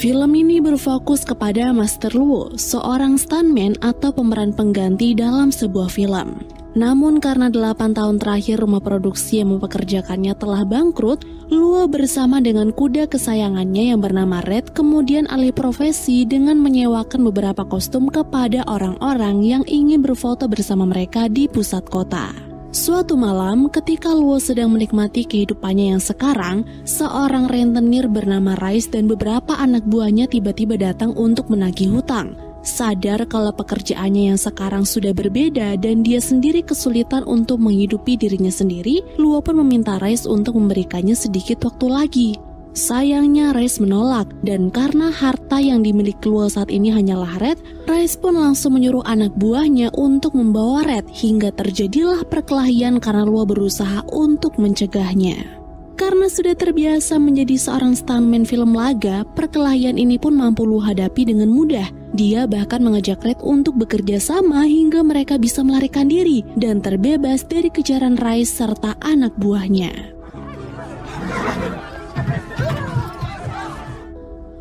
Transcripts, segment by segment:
Film ini berfokus kepada Master Luo, seorang stuntman atau pemeran pengganti dalam sebuah film. Namun karena 8 tahun terakhir rumah produksi yang mempekerjakannya telah bangkrut, Luo bersama dengan kuda kesayangannya yang bernama Red kemudian alih profesi dengan menyewakan beberapa kostum kepada orang-orang yang ingin berfoto bersama mereka di pusat kota. Suatu malam, ketika Luo sedang menikmati kehidupannya yang sekarang, seorang rentenir bernama Rice dan beberapa anak buahnya tiba-tiba datang untuk menagih hutang. Sadar kalau pekerjaannya yang sekarang sudah berbeda dan dia sendiri kesulitan untuk menghidupi dirinya sendiri, Luo pun meminta Rice untuk memberikannya sedikit waktu lagi. Sayangnya Rice menolak, dan karena harta yang dimiliki Luo saat ini hanyalah Red, Rice pun langsung menyuruh anak buahnya untuk membawa Red hingga terjadilah perkelahian karena Luo berusaha untuk mencegahnya. Karena sudah terbiasa menjadi seorang stuntman film laga, perkelahian ini pun mampu Luo hadapi dengan mudah. Dia bahkan mengajak Red untuk bekerja sama hingga mereka bisa melarikan diri dan terbebas dari kejaran Rice serta anak buahnya.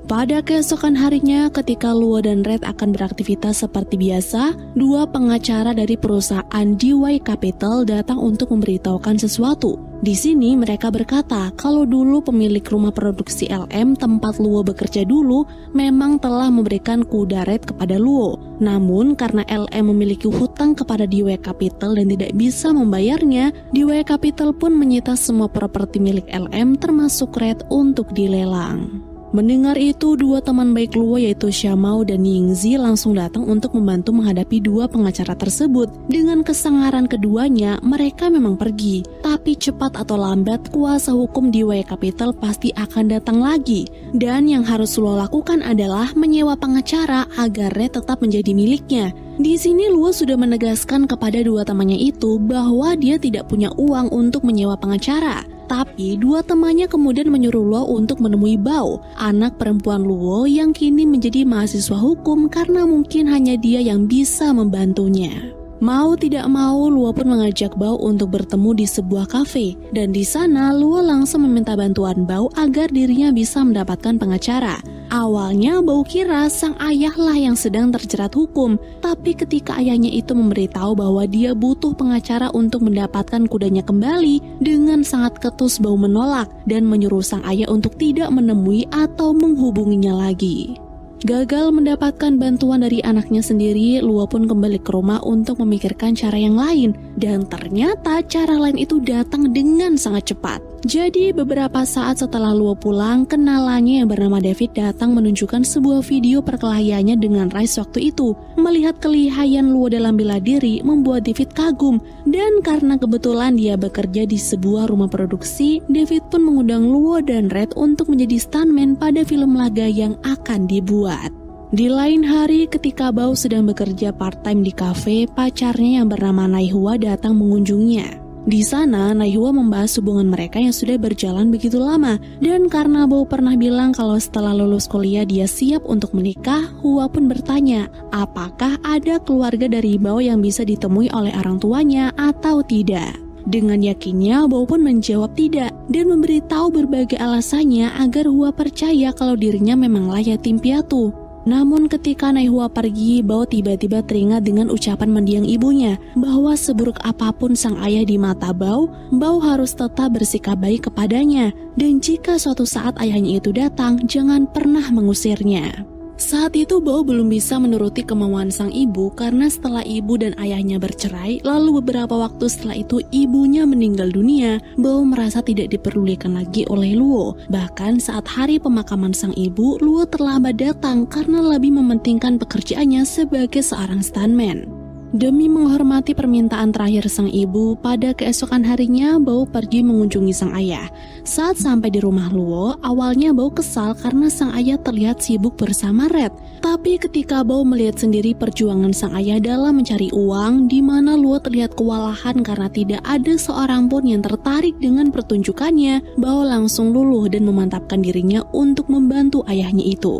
Pada keesokan harinya, ketika Luo dan Red akan beraktivitas seperti biasa, dua pengacara dari perusahaan DY Capital datang untuk memberitahukan sesuatu. Di sini mereka berkata kalau dulu pemilik rumah produksi LM tempat Luo bekerja dulu memang telah memberikan kuda Red kepada Luo. Namun karena LM memiliki hutang kepada DY Capital dan tidak bisa membayarnya, DY Capital pun menyita semua properti milik LM termasuk Red untuk dilelang. Mendengar itu, dua teman baik Luo yaitu Xiaomao dan Yingzi langsung datang untuk membantu menghadapi dua pengacara tersebut. Dengan kesangaran keduanya, mereka memang pergi. Tapi cepat atau lambat, kuasa hukum DY Capital pasti akan datang lagi. Dan yang harus Luo lakukan adalah menyewa pengacara agar Red tetap menjadi miliknya. Di sini Luo sudah menegaskan kepada dua temannya itu bahwa dia tidak punya uang untuk menyewa pengacara. Tapi dua temannya kemudian menyuruh Luo untuk menemui Bao, anak perempuan Luo yang kini menjadi mahasiswa hukum karena mungkin hanya dia yang bisa membantunya. Mau tidak mau, Luo pun mengajak Bao untuk bertemu di sebuah kafe. Dan di sana Luo langsung meminta bantuan Bao agar dirinya bisa mendapatkan pengacara. Awalnya Bao kira sang ayahlah yang sedang terjerat hukum, tapi ketika ayahnya itu memberitahu bahwa dia butuh pengacara untuk mendapatkan kudanya kembali, dengan sangat ketus Bao menolak dan menyuruh sang ayah untuk tidak menemui atau menghubunginya lagi. Gagal mendapatkan bantuan dari anaknya sendiri, Luo pun kembali ke rumah untuk memikirkan cara yang lain. Dan ternyata cara lain itu datang dengan sangat cepat. Jadi beberapa saat setelah Luo pulang, kenalannya yang bernama David datang menunjukkan sebuah video perkelahiannya dengan Rice waktu itu. Melihat kelihayan Luo dalam bela diri membuat David kagum. Dan karena kebetulan dia bekerja di sebuah rumah produksi, David pun mengundang Luo dan Red untuk menjadi stuntman pada film laga yang akan dibuat. Di lain hari, ketika Bao sedang bekerja part-time di kafe, pacarnya yang bernama Naihua datang mengunjunginya. Di sana, Naihua membahas hubungan mereka yang sudah berjalan begitu lama. Dan karena Bao pernah bilang kalau setelah lulus kuliah dia siap untuk menikah, Hua pun bertanya, apakah ada keluarga dari Bao yang bisa ditemui oleh orang tuanya atau tidak. Dengan yakinnya, Bao pun menjawab tidak dan memberitahu berbagai alasannya agar Hua percaya kalau dirinya memanglah yatim piatu. Namun ketika Naihua pergi, Bao tiba-tiba teringat dengan ucapan mendiang ibunya bahwa seburuk apapun sang ayah di mata Bao, Bao harus tetap bersikap baik kepadanya. Dan jika suatu saat ayahnya itu datang, jangan pernah mengusirnya. Saat itu Bao belum bisa menuruti kemauan sang ibu karena setelah ibu dan ayahnya bercerai, lalu beberapa waktu setelah itu ibunya meninggal dunia, Bao merasa tidak diperdulikan lagi oleh Luo. Bahkan saat hari pemakaman sang ibu, Luo terlambat datang karena lebih mementingkan pekerjaannya sebagai seorang stuntman. Demi menghormati permintaan terakhir sang ibu, pada keesokan harinya Bao pergi mengunjungi sang ayah. Saat sampai di rumah Luo, awalnya Bao kesal karena sang ayah terlihat sibuk bersama Red. Tapi ketika Bao melihat sendiri perjuangan sang ayah dalam mencari uang, di mana Luo terlihat kewalahan karena tidak ada seorang pun yang tertarik dengan pertunjukannya, Bao langsung luluh dan memantapkan dirinya untuk membantu ayahnya itu.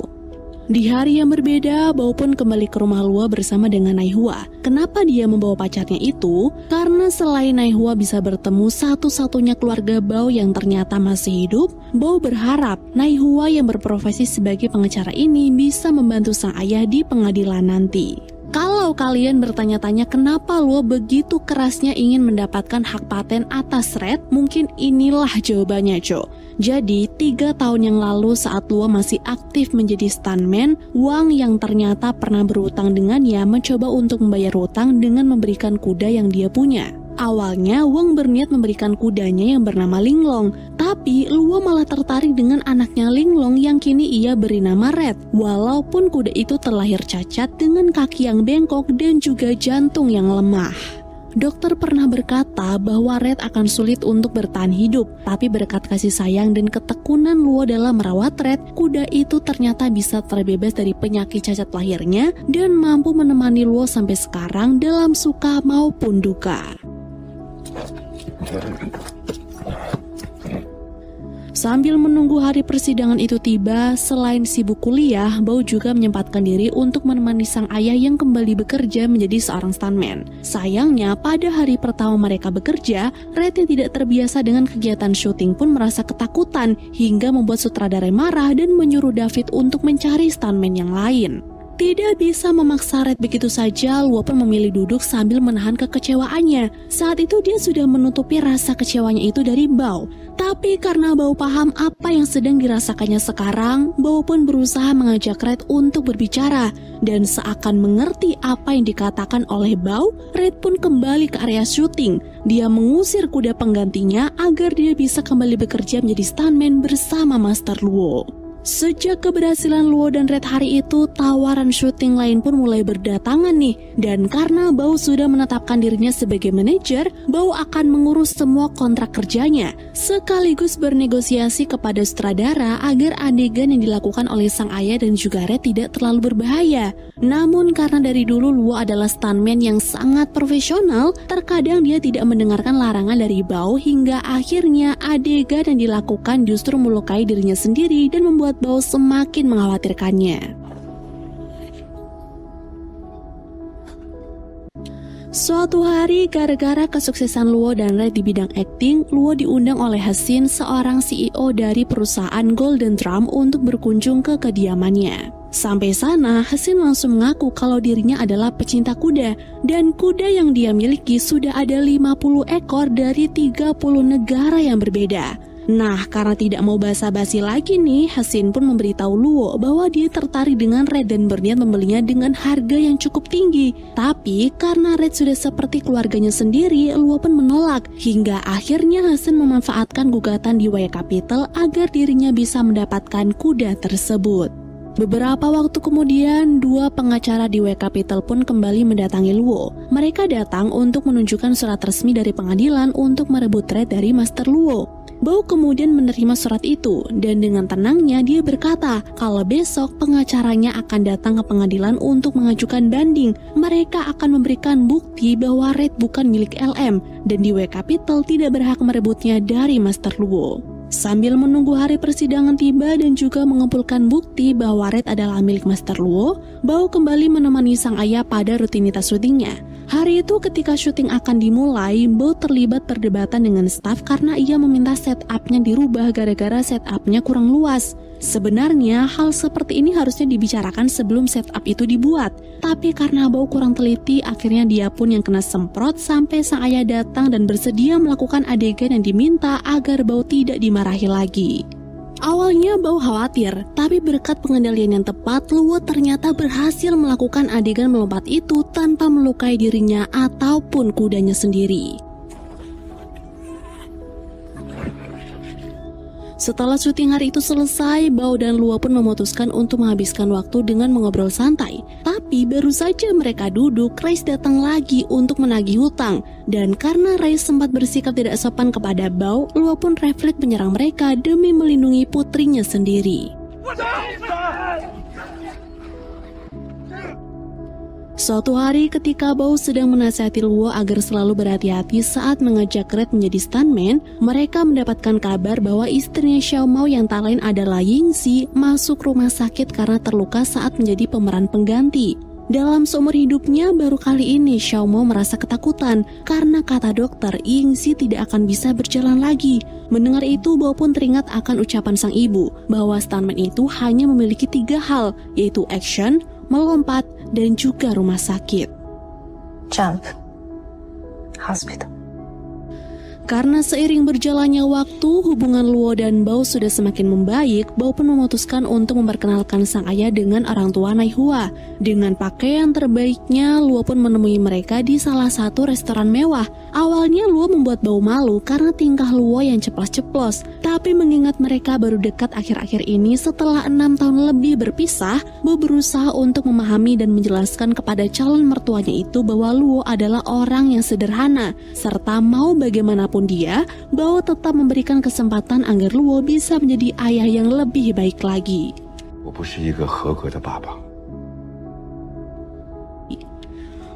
Di hari yang berbeda, Bao pun kembali ke rumah Luo bersama dengan Naihua. Kenapa dia membawa pacarnya itu? Karena selain Naihua bisa bertemu satu-satunya keluarga Bao yang ternyata masih hidup, Bao berharap Naihua yang berprofesi sebagai pengacara ini bisa membantu sang ayah di pengadilan nanti. Kalau kalian bertanya-tanya kenapa Luo begitu kerasnya ingin mendapatkan hak paten atas Red, mungkin inilah jawabannya, Cok. Jadi, 3 tahun yang lalu saat Luo masih aktif menjadi stuntman, Wang yang ternyata pernah berutang dengannya mencoba untuk membayar hutang dengan memberikan kuda yang dia punya. Awalnya, Wang berniat memberikan kudanya yang bernama Linglong, tapi Luo malah tertarik dengan anaknya Linglong yang kini ia beri nama Red. Walaupun kuda itu terlahir cacat dengan kaki yang bengkok dan juga jantung yang lemah. Dokter pernah berkata bahwa Red akan sulit untuk bertahan hidup, tapi berkat kasih sayang dan ketekunan Luo dalam merawat Red, kuda itu ternyata bisa terbebas dari penyakit cacat lahirnya dan mampu menemani Luo sampai sekarang dalam suka maupun duka. Sambil menunggu hari persidangan itu tiba, selain sibuk kuliah, Bao juga menyempatkan diri untuk menemani sang ayah yang kembali bekerja menjadi seorang stuntman. Sayangnya, pada hari pertama mereka bekerja, Red yang tidak terbiasa dengan kegiatan syuting pun merasa ketakutan hingga membuat sutradara marah dan menyuruh David untuk mencari stuntman yang lain. Tidak bisa memaksa Red begitu saja, Luo pun memilih duduk sambil menahan kekecewaannya. Saat itu dia sudah menutupi rasa kecewanya itu dari Bao. Tapi karena Bao paham apa yang sedang dirasakannya sekarang, Bao pun berusaha mengajak Red untuk berbicara. Dan seakan mengerti apa yang dikatakan oleh Bao, Red pun kembali ke area syuting. Dia mengusir kuda penggantinya agar dia bisa kembali bekerja menjadi stuntman bersama Master Luo. Sejak keberhasilan Luo dan Red hari itu, tawaran syuting lain pun mulai berdatangan nih. Dan karena Bao sudah menetapkan dirinya sebagai manajer, Bao akan mengurus semua kontrak kerjanya, sekaligus bernegosiasi kepada sutradara agar adegan yang dilakukan oleh sang ayah dan juga Red tidak terlalu berbahaya. Namun karena dari dulu Luo adalah stuntman yang sangat profesional, terkadang dia tidak mendengarkan larangan dari Bao hingga akhirnya adegan yang dilakukan justru melukai dirinya sendiri dan membuat Bao semakin mengkhawatirkannya. Suatu hari, gara-gara kesuksesan Luo dan Red di bidang akting, Luo diundang oleh Hasin, seorang CEO dari perusahaan Golden Drum, untuk berkunjung ke kediamannya. Sampai sana, Hasin langsung mengaku kalau dirinya adalah pecinta kuda, dan kuda yang dia miliki sudah ada 50 ekor dari 30 negara yang berbeda. Nah, karena tidak mau basa-basi lagi nih, Hasin pun memberitahu Luo bahwa dia tertarik dengan Red dan berniat membelinya dengan harga yang cukup tinggi. Tapi karena Red sudah seperti keluarganya sendiri, Luo pun menolak. Hingga akhirnya Hasin memanfaatkan gugatan di Y Capital agar dirinya bisa mendapatkan kuda tersebut. Beberapa waktu kemudian, 2 pengacara di Y Capital pun kembali mendatangi Luo. Mereka datang untuk menunjukkan surat resmi dari pengadilan untuk merebut Red dari Master Luo. Bao kemudian menerima surat itu dan dengan tenangnya dia berkata kalau besok pengacaranya akan datang ke pengadilan untuk mengajukan banding. Mereka akan memberikan bukti bahwa Red bukan milik LM dan di Y Capital tidak berhak merebutnya dari Master Luo. Sambil menunggu hari persidangan tiba dan juga mengumpulkan bukti bahwa Red adalah milik Master Luo, Bao kembali menemani sang ayah pada rutinitas syutingnya. Hari itu ketika syuting akan dimulai, Bao terlibat perdebatan dengan staf karena ia meminta setupnya dirubah gara-gara setupnya kurang luas. Sebenarnya hal seperti ini harusnya dibicarakan sebelum setup itu dibuat. Tapi karena Bao kurang teliti, akhirnya dia pun yang kena semprot sampai sang ayah datang dan bersedia melakukan adegan yang diminta agar Bao tidak dimarahi lagi. Awalnya Bao khawatir, tapi berkat pengendalian yang tepat, Luo ternyata berhasil melakukan adegan melompat itu tanpa melukai dirinya ataupun kudanya sendiri. Setelah syuting hari itu selesai, Bao dan Luo pun memutuskan untuk menghabiskan waktu dengan mengobrol santai. Tapi baru saja mereka duduk, Reis datang lagi untuk menagih hutang. Dan karena Reis sempat bersikap tidak sopan kepada Bao, Luo pun refleks menyerang mereka demi melindungi putrinya sendiri. Suatu hari ketika Bao sedang menasihati Luo agar selalu berhati-hati saat mengajak Red menjadi stuntman, mereka mendapatkan kabar bahwa istrinya Xiao Mao yang tak lain adalah Yingxi masuk rumah sakit karena terluka saat menjadi pemeran pengganti. Dalam seumur hidupnya, baru kali ini Xiao Mao merasa ketakutan karena kata dokter Yingxi tidak akan bisa berjalan lagi. Mendengar itu, Bao pun teringat akan ucapan sang ibu bahwa stuntman itu hanya memiliki 3 hal, yaitu action, melompat, dan juga rumah sakit. Jump. Hospital. Karena seiring berjalannya waktu, hubungan Luo dan Bao sudah semakin membaik, Bao pun memutuskan untuk memperkenalkan sang ayah dengan orang tua Naihua. Dengan pakaian terbaiknya, Luo pun menemui mereka di salah satu restoran mewah. Awalnya Luo membuat Bao malu karena tingkah Luo yang ceplos-ceplos. Tapi mengingat mereka baru dekat akhir-akhir ini setelah 6 tahun lebih berpisah, Bao berusaha untuk memahami dan menjelaskan kepada calon mertuanya itu bahwa Luo adalah orang yang sederhana, serta mau bagaimanapun dia, Bao tetap memberikan kesempatan agar Luo bisa menjadi ayah yang lebih baik lagi.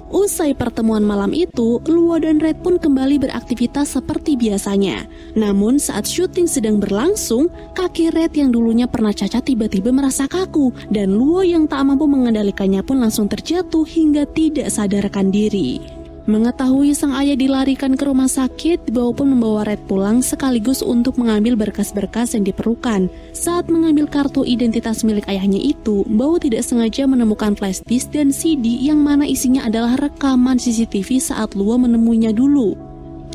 Usai pertemuan malam itu, Luo dan Red pun kembali beraktivitas seperti biasanya. Namun saat syuting sedang berlangsung, kaki Red yang dulunya pernah cacat tiba-tiba merasa kaku, dan Luo yang tak mampu mengendalikannya pun langsung terjatuh hingga tidak sadarkan diri. Mengetahui sang ayah dilarikan ke rumah sakit, Bao pun membawa Red pulang sekaligus untuk mengambil berkas-berkas yang diperlukan. Saat mengambil kartu identitas milik ayahnya itu, Bao tidak sengaja menemukan flash disk dan CD yang mana isinya adalah rekaman CCTV saat Luo menemuinya dulu.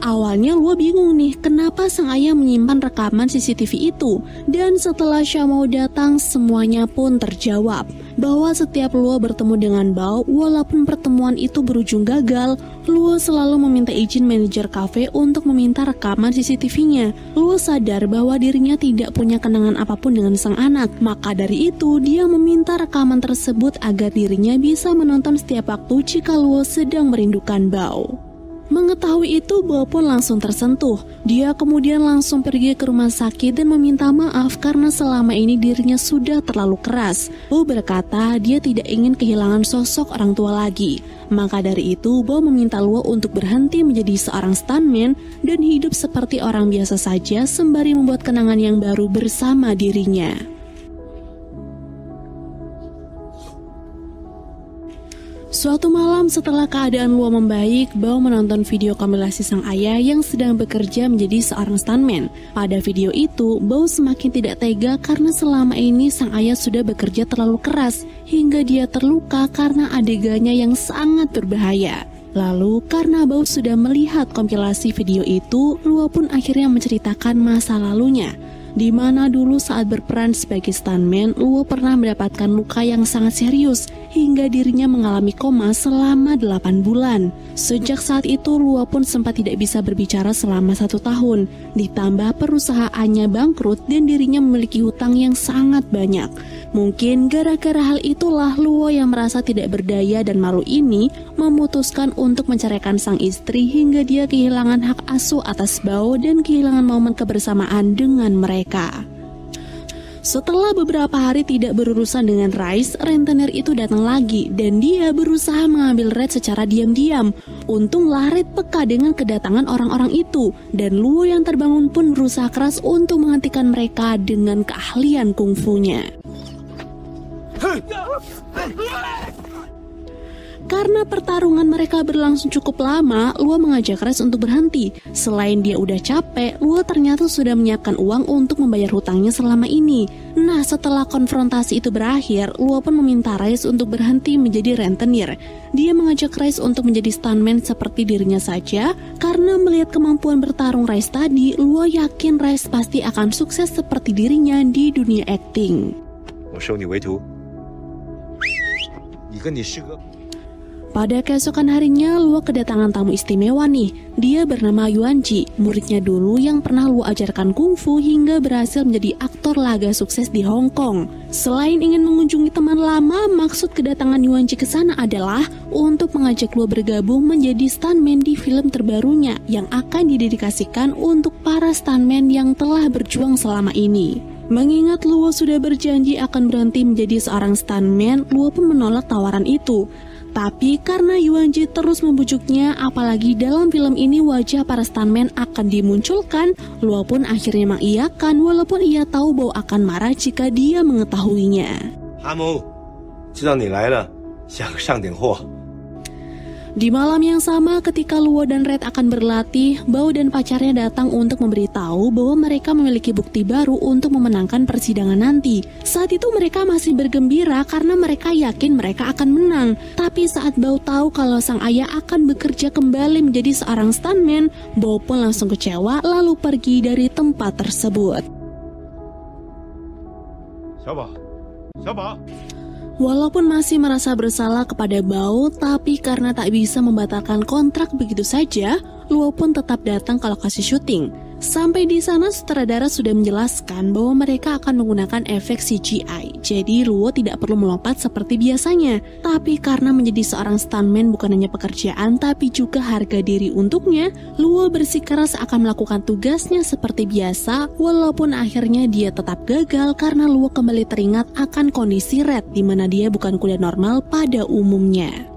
Awalnya Luo bingung nih, kenapa sang ayah menyimpan rekaman CCTV itu. Dan setelah Xiao Mao datang, semuanya pun terjawab. Bahwa setiap Luo bertemu dengan Bao, walaupun pertemuan itu berujung gagal, Luo selalu meminta izin manajer kafe untuk meminta rekaman CCTV-nya. Luo sadar bahwa dirinya tidak punya kenangan apapun dengan sang anak. Maka dari itu, dia meminta rekaman tersebut agar dirinya bisa menonton setiap waktu jika Luo sedang merindukan Bao. Mengetahui itu, Bao pun langsung tersentuh. Dia kemudian langsung pergi ke rumah sakit dan meminta maaf karena selama ini dirinya sudah terlalu keras. Bao berkata dia tidak ingin kehilangan sosok orang tua lagi. Maka dari itu, Bao meminta Luo untuk berhenti menjadi seorang stuntman dan hidup seperti orang biasa saja sembari membuat kenangan yang baru bersama dirinya. Suatu malam setelah keadaan Luo membaik, Bao menonton video kompilasi sang ayah yang sedang bekerja menjadi seorang stuntman. Pada video itu, Bao semakin tidak tega karena selama ini sang ayah sudah bekerja terlalu keras hingga dia terluka karena adegannya yang sangat berbahaya. Lalu karena Bao sudah melihat kompilasi video itu, Luo pun akhirnya menceritakan masa lalunya. Di mana dulu saat berperan sebagai stuntman, Luo pernah mendapatkan luka yang sangat serius hingga dirinya mengalami koma selama 8 bulan. Sejak saat itu, Luo pun sempat tidak bisa berbicara selama 1 tahun. Ditambah perusahaannya bangkrut dan dirinya memiliki hutang yang sangat banyak. Mungkin gara-gara hal itulah Luo yang merasa tidak berdaya dan malu ini memutuskan untuk menceraikan sang istri hingga dia kehilangan hak asuh atas Bao dan kehilangan momen kebersamaan dengan mereka. Setelah beberapa hari tidak berurusan dengan Rice, rentenir itu datang lagi dan dia berusaha mengambil Red secara diam-diam. Untunglah Red peka dengan kedatangan orang-orang itu dan Luo yang terbangun pun berusaha keras untuk menghentikan mereka dengan keahlian kungfunya. Karena pertarungan mereka berlangsung cukup lama, Luo mengajak Rice untuk berhenti. Selain dia udah capek, Luo ternyata sudah menyiapkan uang untuk membayar hutangnya selama ini. Nah, setelah konfrontasi itu berakhir, Luo pun meminta Rice untuk berhenti menjadi rentenir. Dia mengajak Rice untuk menjadi stuntman seperti dirinya saja. Karena melihat kemampuan bertarung Rice tadi, Luo yakin Rice pasti akan sukses seperti dirinya di dunia akting. Pada keesokan harinya, Luo kedatangan tamu istimewa nih. Dia bernama Yuanji, muridnya dulu yang pernah Luo ajarkan kungfu hingga berhasil menjadi aktor laga sukses di Hong Kong. Selain ingin mengunjungi teman lama, maksud kedatangan Yuanji ke sana adalah untuk mengajak Luo bergabung menjadi stuntman di film terbarunya yang akan didedikasikan untuk para stuntman yang telah berjuang selama ini. Mengingat Luo sudah berjanji akan berhenti menjadi seorang stuntman, Luo pun menolak tawaran itu. Tapi karena Yuan Ji terus membujuknya, apalagi dalam film ini wajah para stuntman akan dimunculkan, Luo pun akhirnya mengiyakan walaupun ia tahu bahwa akan marah jika dia mengetahuinya. Di malam yang sama ketika Luo dan Red akan berlatih, Bao dan pacarnya datang untuk memberitahu bahwa mereka memiliki bukti baru untuk memenangkan persidangan nanti. Saat itu mereka masih bergembira karena mereka yakin mereka akan menang. Tapi saat Bao tahu kalau sang ayah akan bekerja kembali menjadi seorang stuntman, Bao pun langsung kecewa lalu pergi dari tempat tersebut. Siapa? Walaupun masih merasa bersalah kepada Bao, tapi karena tak bisa membatalkan kontrak begitu saja, Luo pun tetap datang ke lokasi syuting. Sampai di sana sutradara sudah menjelaskan bahwa mereka akan menggunakan efek CGI, jadi Luo tidak perlu melompat seperti biasanya. Tapi karena menjadi seorang stuntman bukan hanya pekerjaan tapi juga harga diri untuknya, Luo bersikeras akan melakukan tugasnya seperti biasa, walaupun akhirnya dia tetap gagal karena Luo kembali teringat akan kondisi Red di mana dia bukan kuda normal pada umumnya.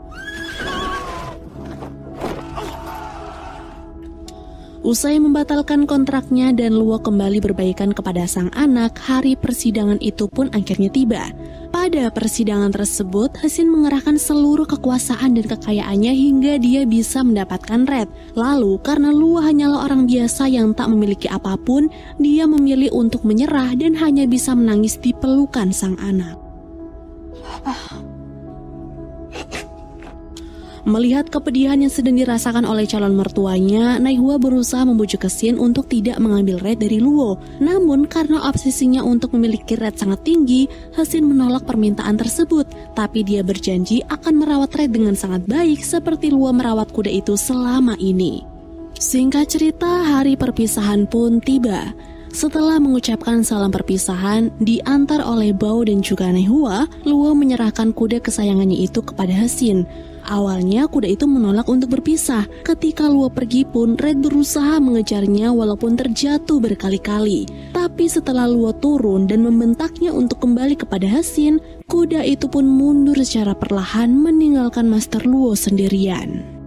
Usai membatalkan kontraknya dan Luo kembali berbaikan kepada sang anak, hari persidangan itu pun akhirnya tiba. Pada persidangan tersebut, Hesin mengerahkan seluruh kekuasaan dan kekayaannya hingga dia bisa mendapatkan Red. Lalu, karena Luo hanyalah orang biasa yang tak memiliki apapun, dia memilih untuk menyerah dan hanya bisa menangis di pelukan sang anak. Melihat kepedihan yang sedang dirasakan oleh calon mertuanya, Naihua berusaha membujuk Hesin untuk tidak mengambil Red dari Luo. Namun karena obsesinya untuk memiliki Red sangat tinggi, Hesin menolak permintaan tersebut. Tapi dia berjanji akan merawat Red dengan sangat baik seperti Luo merawat kuda itu selama ini. Singkat cerita, hari perpisahan pun tiba. Setelah mengucapkan salam perpisahan, diantar oleh Bao dan juga Naihua, Luo menyerahkan kuda kesayangannya itu kepada Hesin. Awalnya kuda itu menolak untuk berpisah. Ketika Luo pergi pun, Red berusaha mengejarnya walaupun terjatuh berkali-kali. Tapi setelah Luo turun dan membentaknya untuk kembali kepada Hesin, kuda itu pun mundur secara perlahan meninggalkan Master Luo sendirian.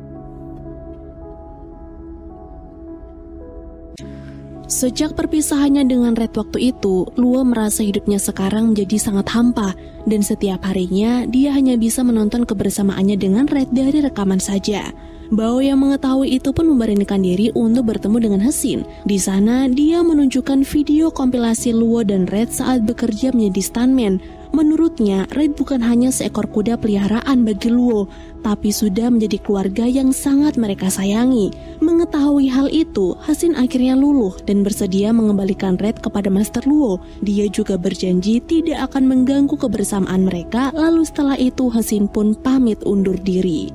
Sejak perpisahannya dengan Red waktu itu, Luo merasa hidupnya sekarang menjadi sangat hampa, dan setiap harinya dia hanya bisa menonton kebersamaannya dengan Red dari rekaman saja. Bao yang mengetahui itu pun memberanikan diri untuk bertemu dengan Hesin. Di sana dia menunjukkan video kompilasi Luo dan Red saat bekerja menjadi stuntman. Menurutnya, Red bukan hanya seekor kuda peliharaan bagi Luo, tapi sudah menjadi keluarga yang sangat mereka sayangi. Mengetahui hal itu, Hesin akhirnya luluh dan bersedia mengembalikan Red kepada Master Luo. Dia juga berjanji tidak akan mengganggu kebersamaan mereka, lalu setelah itu Hesin pun pamit undur diri.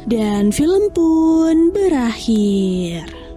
Dan film pun berakhir.